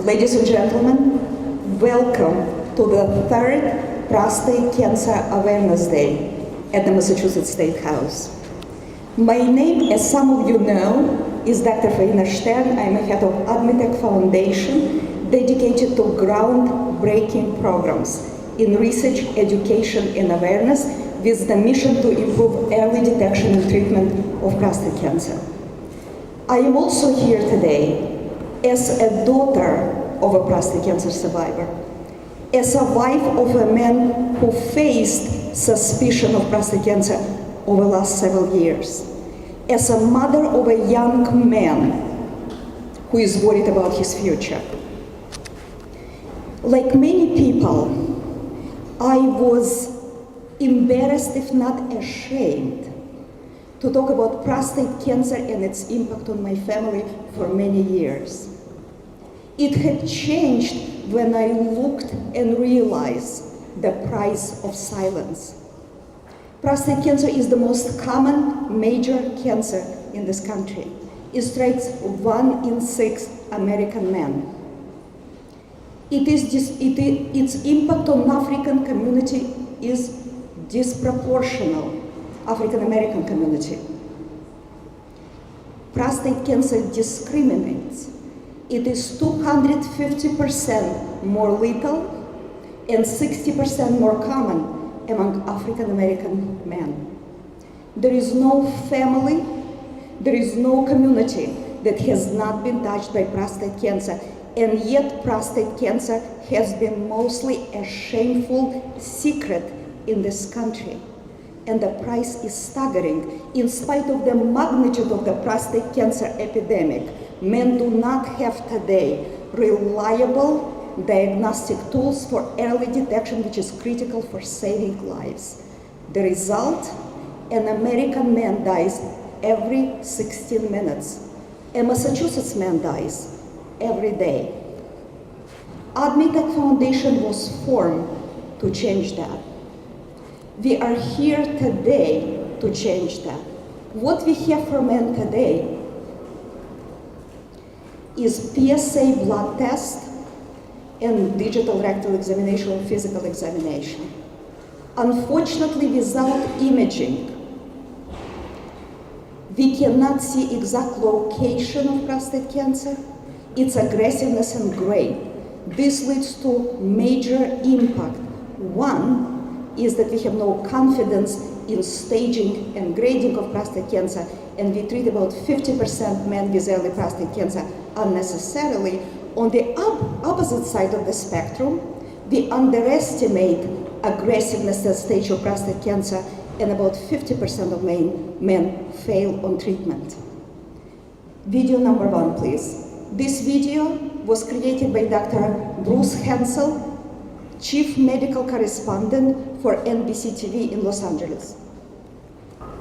Ladies and gentlemen, welcome to the third Prostate Cancer Awareness Day at the Massachusetts State House. My name, as some of you know, is Dr. Faina Stern. I'm a head of Admitech Foundation, dedicated to groundbreaking programs in research, education, and awareness with the mission to improve early detection and treatment of prostate cancer. I am also here today as a daughter of a prostate cancer survivor, as a wife of a man who faced suspicion of prostate cancer over the last several years, as a mother of a young man who is worried about his future. Like many people, I was embarrassed, if not ashamed, to talk about prostate cancer and its impact on my family for many years. It had changed when I looked and realized the price of silence. Prostate cancer is the most common major cancer in this country. It strikes 1 in 6 American men. Its impact on African community is disproportional, African American community. Prostate cancer discriminates. It is 250% more lethal and 60% more common among African American men. There is no family, there is no community that has not been touched by prostate cancer, and yet prostate cancer has been mostly a shameful secret in this country. And the price is staggering. In spite of the magnitude of the prostate cancer epidemic, men do not have today reliable diagnostic tools for early detection, which is critical for saving lives. The result, an American man dies every 16 minutes. A Massachusetts man dies every day. Admitech Foundation was formed to change that. We are here today to change that. What we have for men today is PSA blood test and digital rectal examination or physical examination. Unfortunately, without imaging, we cannot see exact location of prostate cancer, its aggressiveness and grade. This leads to major impact. One is that we have no confidence in staging and grading of prostate cancer, and we treat about 50% men with early prostate cancer unnecessarily. On the opposite side of the spectrum, we underestimate aggressiveness at stage of prostate cancer, and about 50% of men fail on treatment. Video number 1, please. This video was created by Dr. Bruce Hensel, Chief Medical Correspondent for NBC TV in Los Angeles.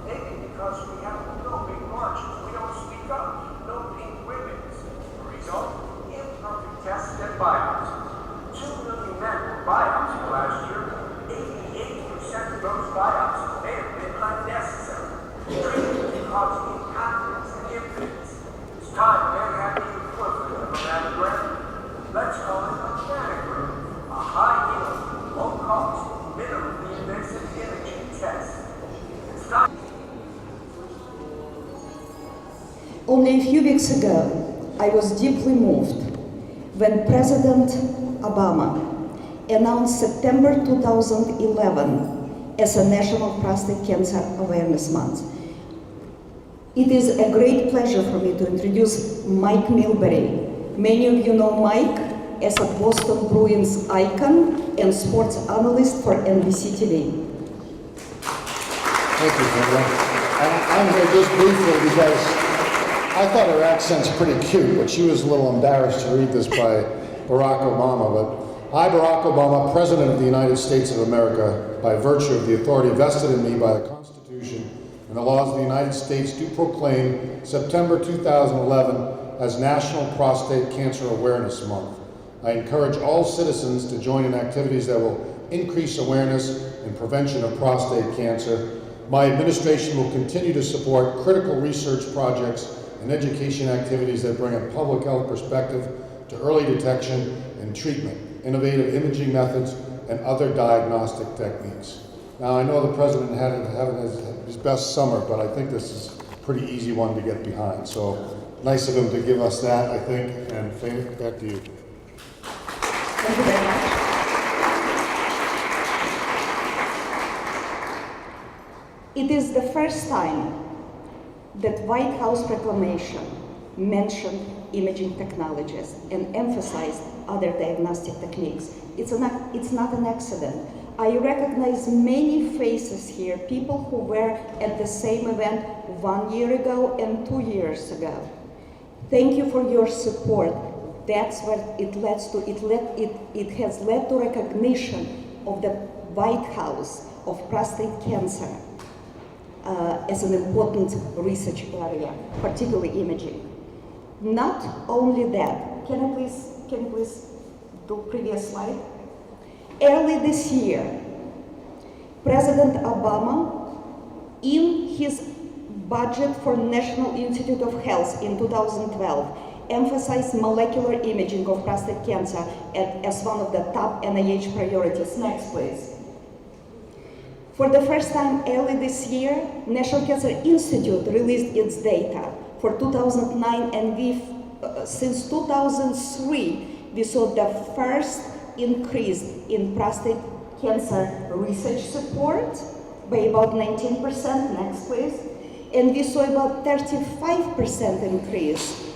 Maybe because we have no big marches, we don't speak up, no pink ribbons. The result, imperfect tests and biopsies. 2 million men were biopsied last year. 88% of those biopsies may have been unnecessary. Treatment can cause incontinence and impotence. It's time men have the equivalent of a mammogram. Let's call it a mammogram. A high-yield, low-cost, minimally invasive imaging test. It's time. Only a few weeks ago, I was deeply moved when President Obama announced September 2011 as a National Prostate Cancer Awareness Month. It is a great pleasure for me to introduce Mike Milbury. Many of you know Mike as a Boston Bruins icon and sports analyst for NBC TV. Thank you, Pamela. I'm here just briefly because I thought her accent's pretty cute, but she was a little embarrassed to read this by Barack Obama. But I, Barack Obama, President of the United States of America, by virtue of the authority vested in me by the Constitution and the laws of the United States, do proclaim September 2011 as National Prostate Cancer Awareness Month. I encourage all citizens to join in activities that will increase awareness and prevention of prostate cancer. My administration will continue to support critical research projects and education activities that bring a public health perspective to early detection and treatment, innovative imaging methods, and other diagnostic techniques. Now, I know the president hadn't his best summer, but I think this is a pretty easy one to get behind. So nice of him to give us that, I think, and Faye, back to you. Thank you very much. It is the first time that White House proclamation mentioned imaging technologies and emphasized other diagnostic techniques. It's not an accident. I recognize many faces here, people who were at the same event 1 year ago and 2 years ago. Thank you for your support. That's what it leads to. It has led to recognition of the White House of prostate cancer as an important research area, particularly imaging. Not only that, can you please do previous slide? Early this year, President Obama, in his budget for National Institute of Health in 2012, emphasized molecular imaging of prostate cancer as one of the top NIH priorities. Next, please. For the first time early this year, National Cancer Institute released its data for 2009, and since 2003, we saw the first increase in prostate cancer research support by about 19%, next please, and we saw about 35% increase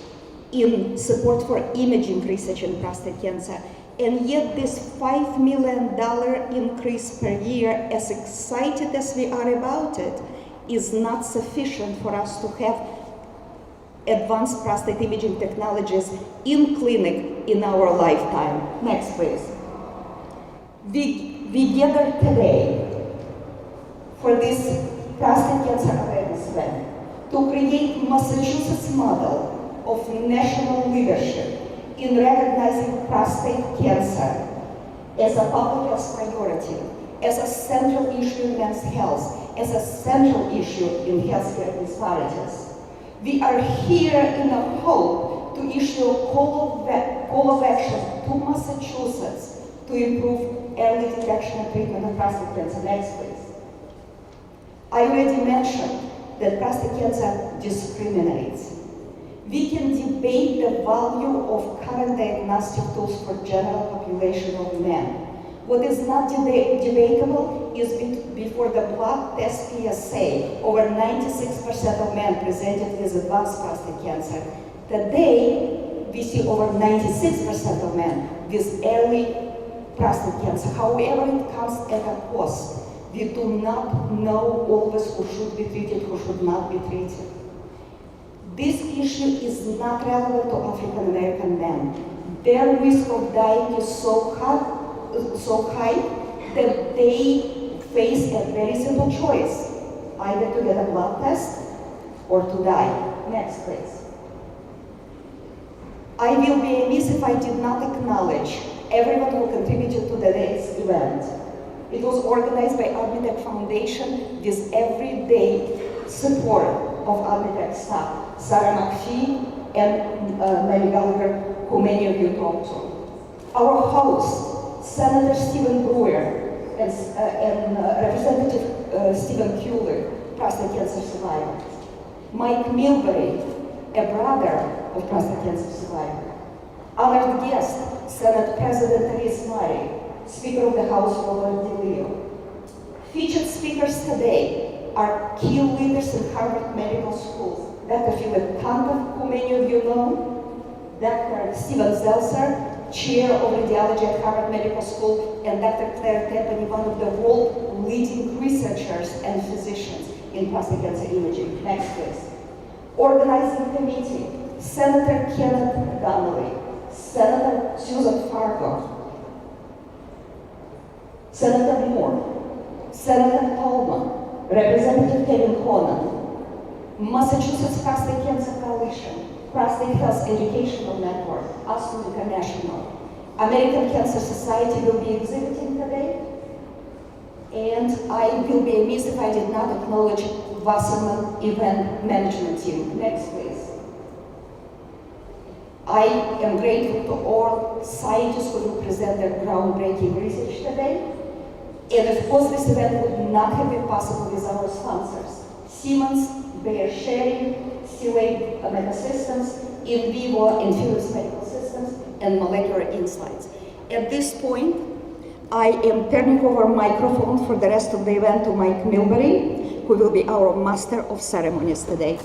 in support for imaging research in prostate cancer. And yet this $5 million increase per year, as excited as we are about it, is not sufficient for us to have advanced prostate imaging technologies in clinic in our lifetime. Next, please. We gathered today for this prostate cancer awareness event to create Massachusetts model of national leadership in recognizing prostate cancer as a public health priority, as a central issue in men's health, as a central issue in healthcare disparities. We are here in a hope to issue a call of action to Massachusetts to improve early detection and treatment of prostate cancer. Next, please. I already mentioned that prostate cancer discriminates. We can debate the value of current diagnostic tools for general population of men. What is not debatable is before the blood test PSA, over 96% of men presented with advanced prostate cancer. Today, we see over 96% of men with early prostate cancer. However, it comes at a cost. We do not know always who should be treated, who should not be treated. This issue is not relevant to African American men. Their risk of dying is so high that they face a very simple choice, either to get a blood test or to die. Next, please. I will be amiss if I did not acknowledge everyone who contributed to today's event. It was organized by Admitech Foundation with everyday support of Admitech staff, Sarah McPhee and Mary Gallagher, who many of you talked to. Our host, Senator Stephen Brewer and Representative Stephen Kuehler, prostate cancer survivor. Mike Milbury, a brother of prostate cancer survivor. Honored guest, Senate President Therese Murray, Speaker of the House Robert DeLeo. Featured speakers today are key leaders in Harvard Medical School. Dr. Philip Kantoff, who many of you know, Dr. Steven Zeltzer, Chair of Radiology at Harvard Medical School, and Dr. Claire Tepany, one of the world leading researchers and physicians in prostate cancer imaging. Next, please. Organizing committee, Senator Kenneth Donnelly, Senator Susan Fargo, Senator Moore, Senator Coleman, Representative Kevin Honan, Massachusetts Prostate Cancer Coalition, Prostate Health Educational Network, ASCO International, American Cancer Society will be exhibiting today, and I will be amiss if I did not acknowledge Wasserman Event Management Team. Next, please. I am grateful to all scientists who will present their groundbreaking research today. And of course, this event would not have been possible with our sponsors, Siemens, Bayer Sharing, Seaway Omega Systems, In Vivo and Philips Medical Systems, and Molecular Insights. At this point, I am turning over microphone for the rest of the event to Mike Milbury, who will be our master of ceremonies today.